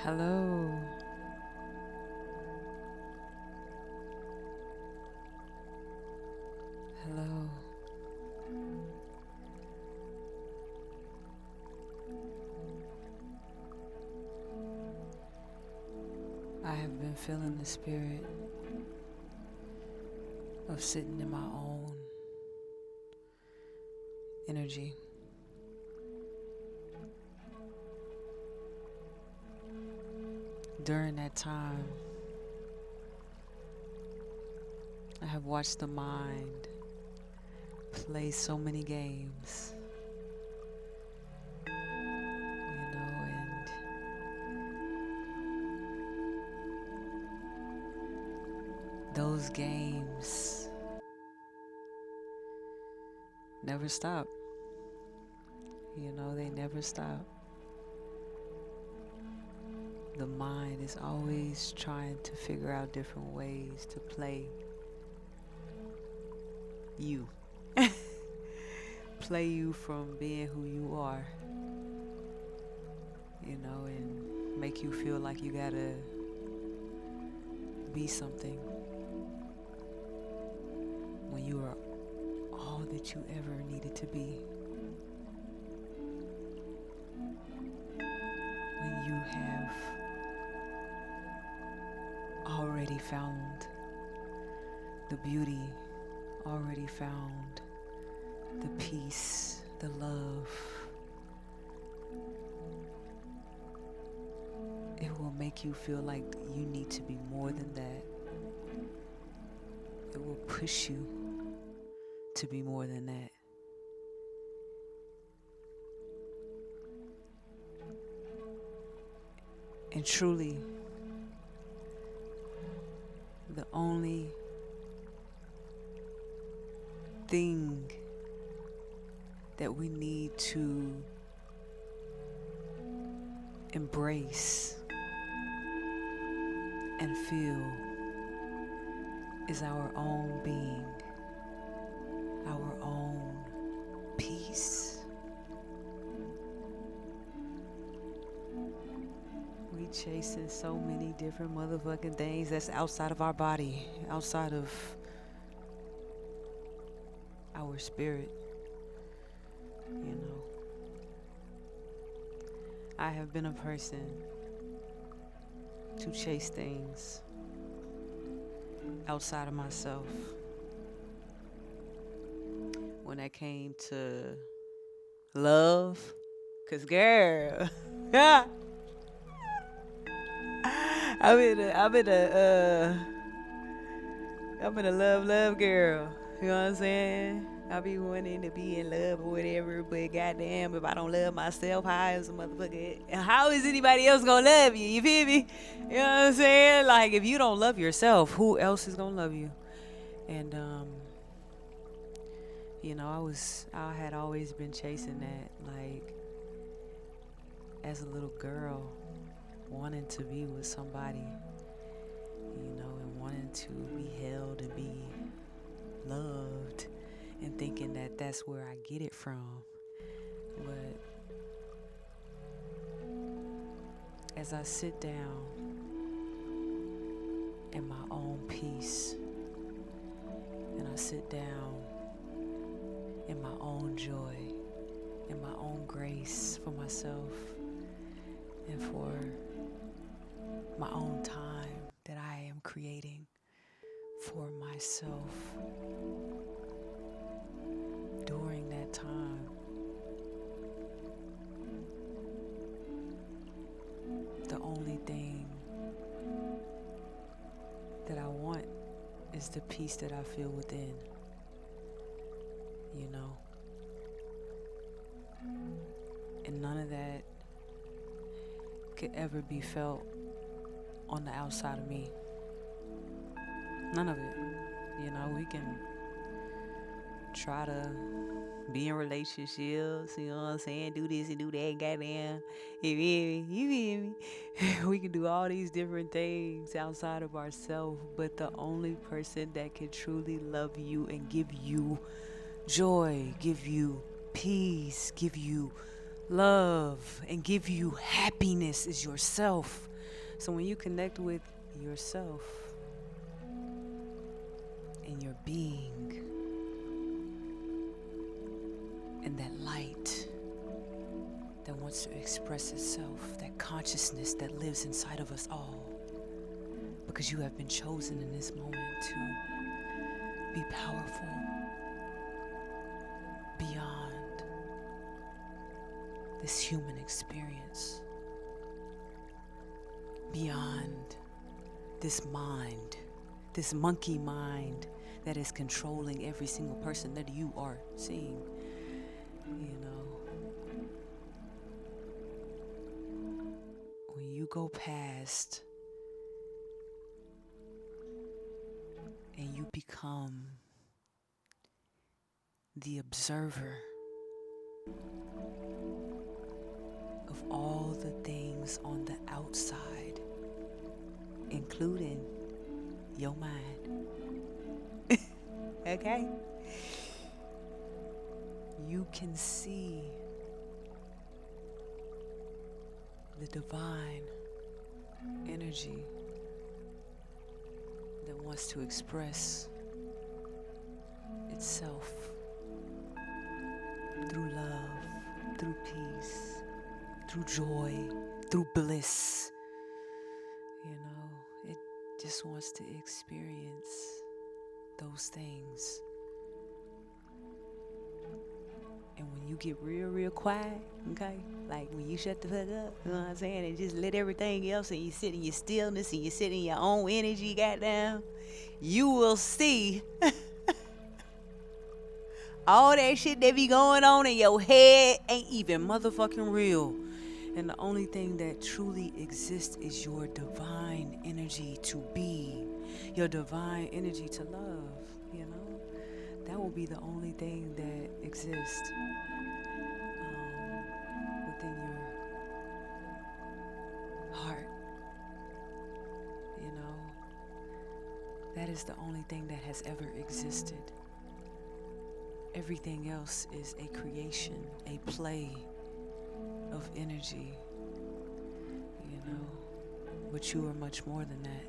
Hello. Hello. I have been feeling the spirit of sitting in my own energy. During that time, I have watched the mind play so many games, and those games never stop. They never stop. The mind is always trying to figure out different ways to play you. Play you from being who you are, and make you feel like you gotta be something when you are all that you ever needed to be. When you have already found the beauty, already found the peace, the love. It will make you feel like you need to be more than that. It will push you to be more than that. And truly, the only thing that we need to embrace and feel is our own being, our own peace. We chasing so many different motherfucking things that's outside of our body, outside of our spirit. I have been a person to chase things outside of myself. When that came to love, 'cause girl, I've been a love girl. You know what I'm saying? I be wanting to be in love or whatever, but goddamn, if I don't love myself, how is anybody else gonna love you? You feel me? You know what I'm saying? Like, if you don't love yourself, who else is gonna love you? And I had always been chasing that, like, as a little girl, wanting to be with somebody, and wanting to be held and be loved, and thinking that that's where I get it from. But as I sit down in my own peace, and I sit down in my own joy, in my own grace for myself, and for my own time that I am creating for myself, during that time, the only thing that I want is the peace that I feel within, and none of that could ever be felt on the outside of me. None of it. We can try to be in relationships, you know what I'm saying? Do this and do that, goddamn. You feel me? You feel me? We can do all these different things outside of ourselves, but the only person that can truly love you and give you joy, give you peace, give you love, and give you happiness is yourself. So when you connect with yourself and your being and that light that wants to express itself, that consciousness that lives inside of us all, because you have been chosen in this moment to be powerful beyond this human experience, beyond this mind, this monkey mind that is controlling every single person that you are seeing, you know. When you go past and you become the observer of all the things on the outside, including your mind. Okay? You can see the divine energy that wants to express itself through love, through peace, through joy, through bliss. You know, it just wants to experience those things. And when you get real quiet, okay, like when you shut the fuck up, you know what I'm saying, and just let everything else, and you sit in your stillness and you sit in your own energy, goddamn, you will see all that shit that be going on in your head ain't even motherfucking real. And the only thing that truly exists is your divine energy to be, your divine energy to love, you know? That will be the only thing that exists within your heart, you know? That is the only thing that has ever existed. Everything else is a creation, a play of energy, you know, but you are much more than that.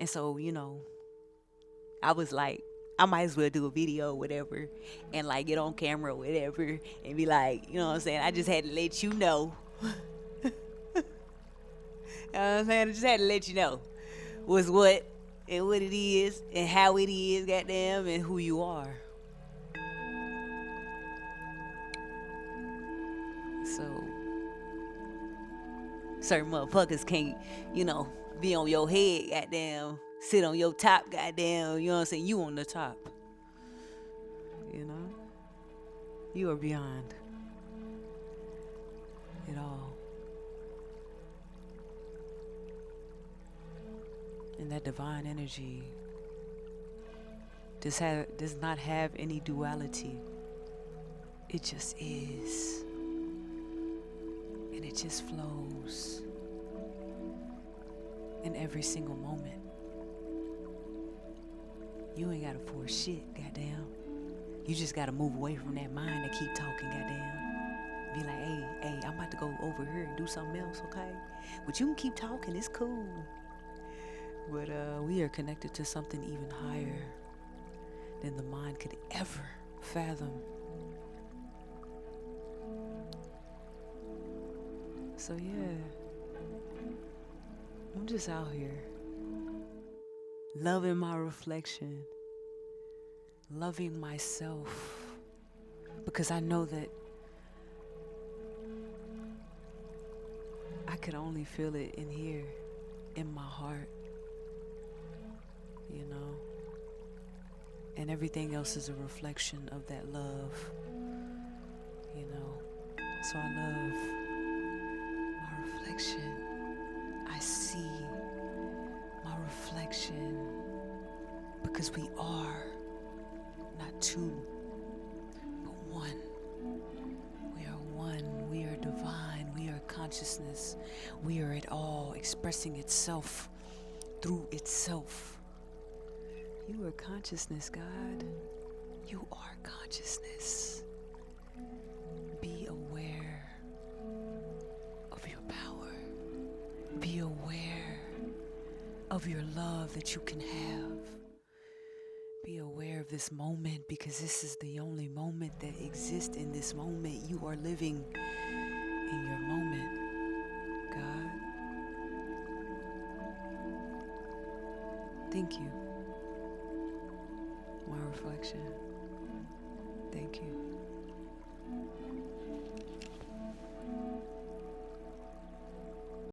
And so, you know, I was like, I might as well do a video or whatever and like get on camera or whatever and be like, you know what I'm saying? I just had to let you know. You know what I'm saying? I just had to let you know what's what and what it is and how it is, goddamn, and who you are. So certain motherfuckers can't, you know, be on your head, goddamn, sit on your top, goddamn, you know what I'm saying? You on the top. You know? You are beyond it all. And that divine energy does not have any duality. It just is. And it just flows in every single moment. You ain't gotta force shit, goddamn. You just gotta move away from that mind and keep talking, goddamn. Be like, hey, I'm about to go over here and do something else, okay? But you can keep talking, it's cool. But we are connected to something even higher than the mind could ever fathom. So yeah, I'm just out here loving my reflection, loving myself, because I know that I could only feel it in here, in my heart, you know, and everything else is a reflection of that love, you know. So I love my reflection. I see my reflection because we are not two, but one. We are one. We are divine. We are consciousness. We are it all expressing itself through itself. You are consciousness, God. You are consciousness. Be aware of your power. of your love that you can have. Be aware of this moment, because this is the only moment that exists in this moment. You are living in your moment, God. Thank you. My reflection. Thank you.